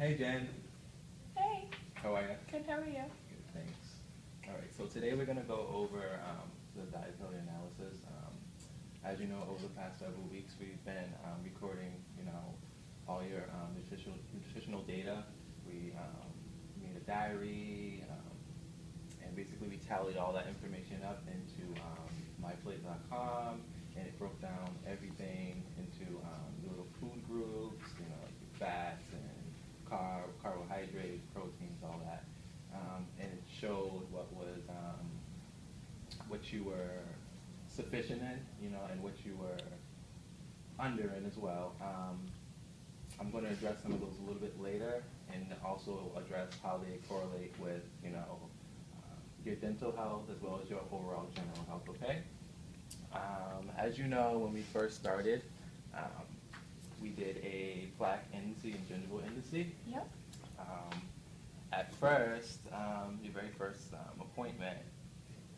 Hey Jen, Hey, how are you? good, how are you? Good, thanks. All right, so today we're gonna go over the dietary analysis. As you know, over the past several weeks, we've been recording, all your nutritional data. We made a diary, and basically we tallied all that information up into myplate.com, and it broke down everything into little food groups, like your fats and carbohydrates, proteins, all that, and it showed what you were sufficient in, and what you were under in as well. I'm going to address some of those a little bit later, and also address how they correlate with, your dental health as well as your overall general health. Okay. As you know, when we first started, um, we did a plaque indice and gingival indice. Yep. Um, at first, your very first appointment,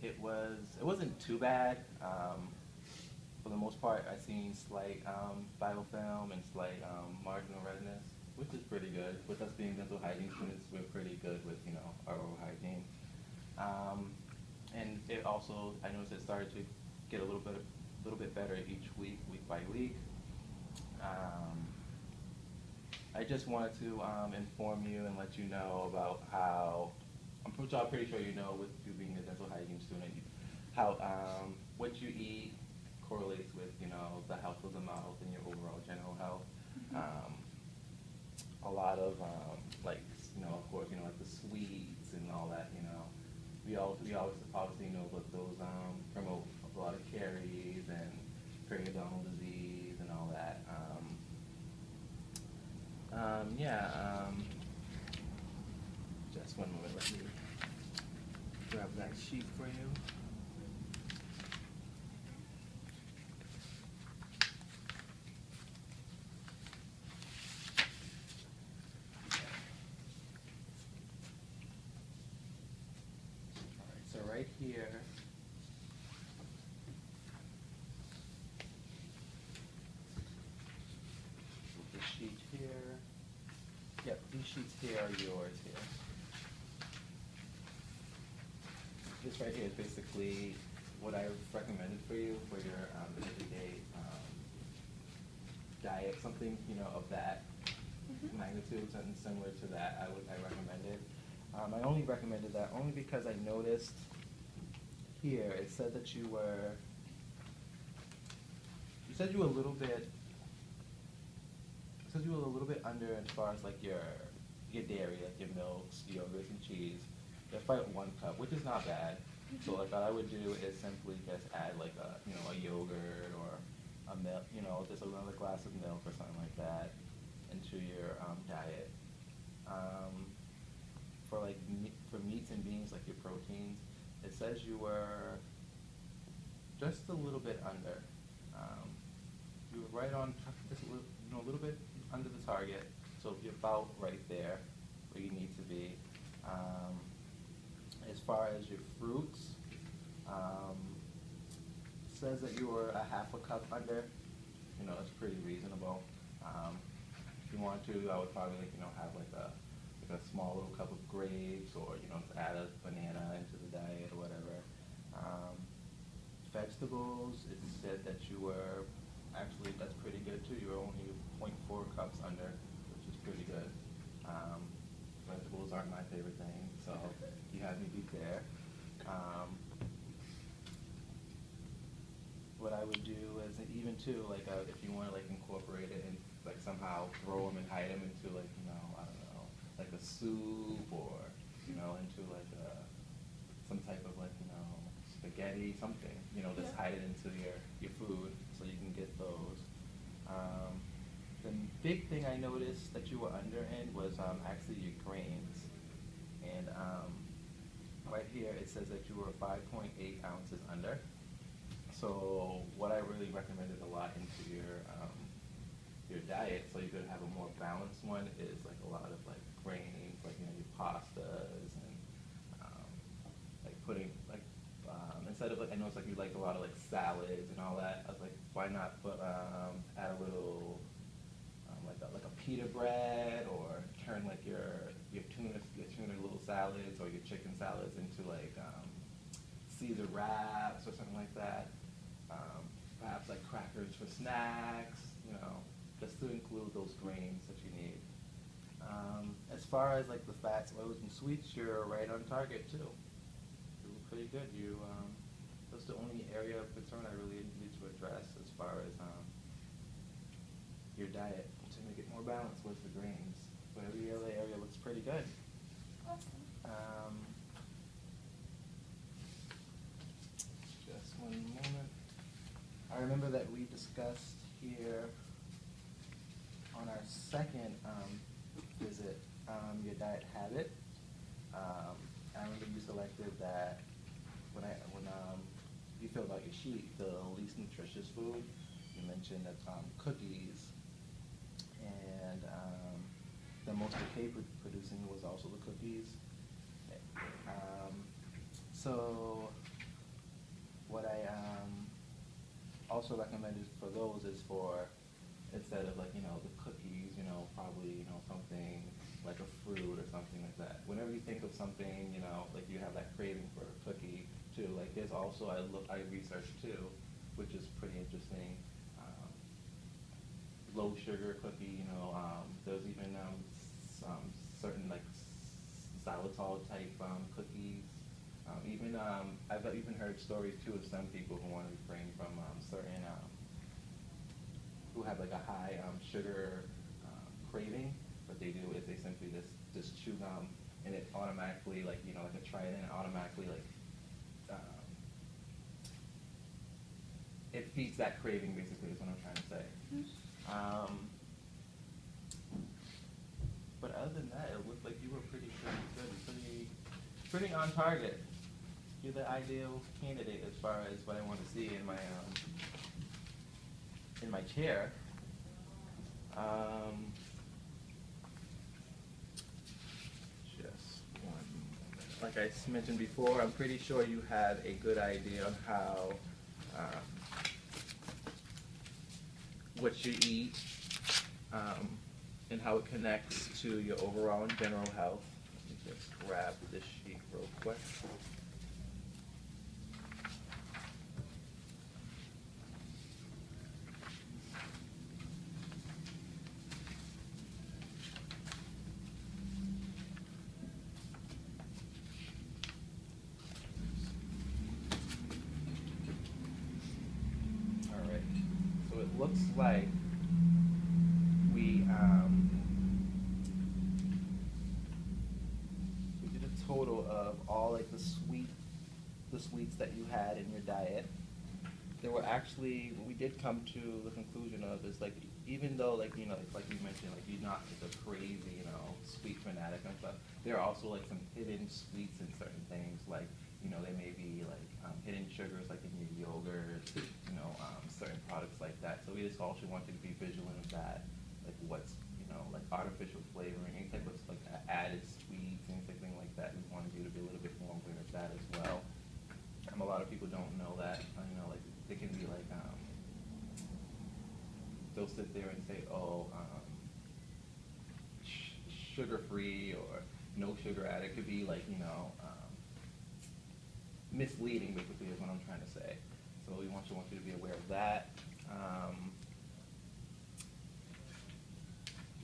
it wasn't too bad. For the most part, I seen slight biofilm and slight marginal redness, which is pretty good. With us being dental hygiene students, we're pretty good with our oral hygiene. And it also, I noticed it started to get a little bit better each week, week by week. Um, I just wanted to inform you and let you know about how, I'm pretty sure you know with you being a dental hygiene student, how what you eat correlates with, the health of the mouth and your overall general health. Um, a lot of, like, of course, like the sweets and all that, we always obviously know that those promote a lot of caries and periodontal disease and all that. Yeah, just one moment, let me grab that sheet for you. All right, so right here, the sheet here, yep, these sheets here are yours here. This right here is basically what I recommended for you for your everyday diet, something of that magnitude, something similar to that. I recommended. I only recommended that only because I noticed here it said that you said you were a little bit. It says you were a little bit under as far as like your dairy, like your milks, yogurts, and cheese. That's like 1 cup, which is not bad. So like what I would do is simply just add like a yogurt or a milk, just another glass of milk or something like that into your diet. For meats and beans, like your proteins, it says you were just a little bit under. Um, you were right on, just a little bit under the target. So you're about right there where you need to be. As far as your fruits, says that you were a half a cup under. That's pretty reasonable. If you want to, I would probably have like a small little cup of grapes, or just add a banana into the diet or whatever. Vegetables, it said that you were actually, that's pretty good too. You were only zero point 0.4 cups under, which is pretty good. Vegetables aren't my favorite thing, so you had me beat there. What I would do is even too, like if you want to like incorporate it and like somehow throw them and hide them into like I don't know, like a soup, or into like some type of like spaghetti, something, just Yeah. hide it into your food so you can get those. The big thing I noticed that you were under in was actually your grains, and right here it says that you were 5.8 ounces under. So what I really recommended a lot into your diet, so you could have a more balanced one, is like a lot of like grains, like your pastas, and like putting like instead of like, I know it's like you like a lot of like salads and all that. I was like, why not put add a little like a pita bread, or turn turn like your tuna little salads or your chicken salads into like Caesar wraps or something like that. Perhaps like crackers for snacks, just to include those grains that you need. As far as like the fats, oils, and sweets, you're right on target too. You're pretty good. That's the only area of concern I really need to address as far as your diet to make it more balanced with the grains. But every other area looks pretty good. Awesome. Just one moment. I remember that we discussed here on our second visit your diet habit. I remember you selected that when you filled out your sheet, the least nutritious food. You mentioned that cookies, and the most decay producing was also the cookies. So what I also recommended for those is for, instead of like, the cookies, probably, something like a fruit or something like that. Whenever you think of something, like you have that craving for a cookie too, like there's also, I researched too, which is pretty interesting, low sugar cookie, there's even some certain like xylitol type cookies. I've even heard stories too of some people who want to refrain from certain, who have like a high sugar craving. What they do is they simply just chew gum, and it automatically, like like a Trident, automatically it feeds that craving. Basically, is what I'm trying to say. Mm-hmm. But other than that, it looked like you were pretty good, pretty on target. You're the ideal candidate as far as what I want to see in my chair. Just one moment. Like I mentioned before, I'm pretty sure you have a good idea on how what you eat and how it connects to your overall and general health. Let me just grab this sheet real quick. All right. So it looks like we did a total of all like the sweets that you had in your diet. There were actually, we did come to the conclusion of is like, even though like like you mentioned, like you're not like a crazy sweet fanatic and stuff, there are also like some hidden sweets in certain things, like there may be like hidden sugars like in your yogurt, certain products like that. So we just also wanted to be vigilant of that, like what's like artificial flavoring, any type of like added sweets, anything like that. We wanted you to be a little bit more aware of that as well. A lot of people don't know that, like they can be like, they'll sit there and say, oh, sugar-free or no sugar added. It could be like, misleading, basically, is what I'm trying to say. So we want you to be aware of that.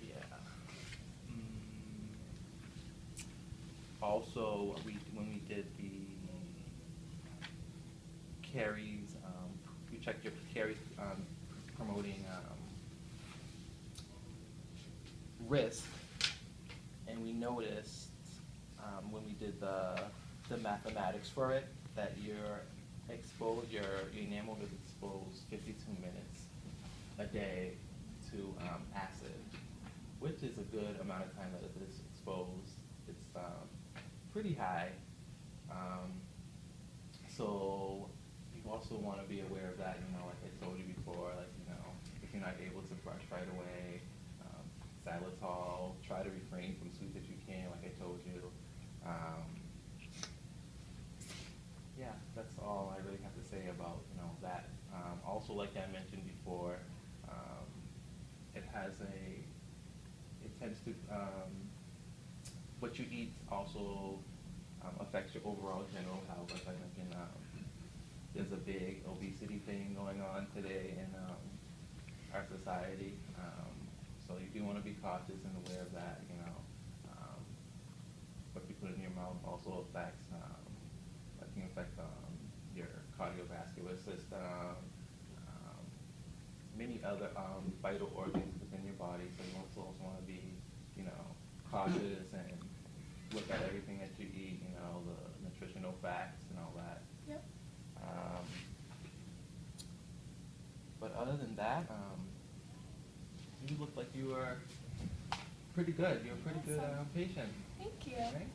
Yeah. Also, when we did the carries, we checked your carries promoting risk, and we noticed when we did the mathematics for it that your enamel is exposed 52 minutes a day to acid, which is a good amount of time that it is exposed. It's pretty high. So you also want to be aware of that, like I told you before, like, if you're not able to brush right away, xylitol, try to refrain from sweets if you can, like I told you. Yeah, that's all I really have to say about, that. Also, like I mentioned before, it tends to what you eat also affects your overall general health. As I mentioned, there's a big obesity thing going on today in our society. So you do want to be cautious and aware of that. Um, what you put in your mouth also affects, can affect your cardiovascular system, many other vital organs within your body. So you also want to be, cautious and look at everything that you eat. The nutritional facts and all that. Yep. Um, but other than that, you look like you are pretty good. You're a pretty good Awesome. patient. Thank you. Right?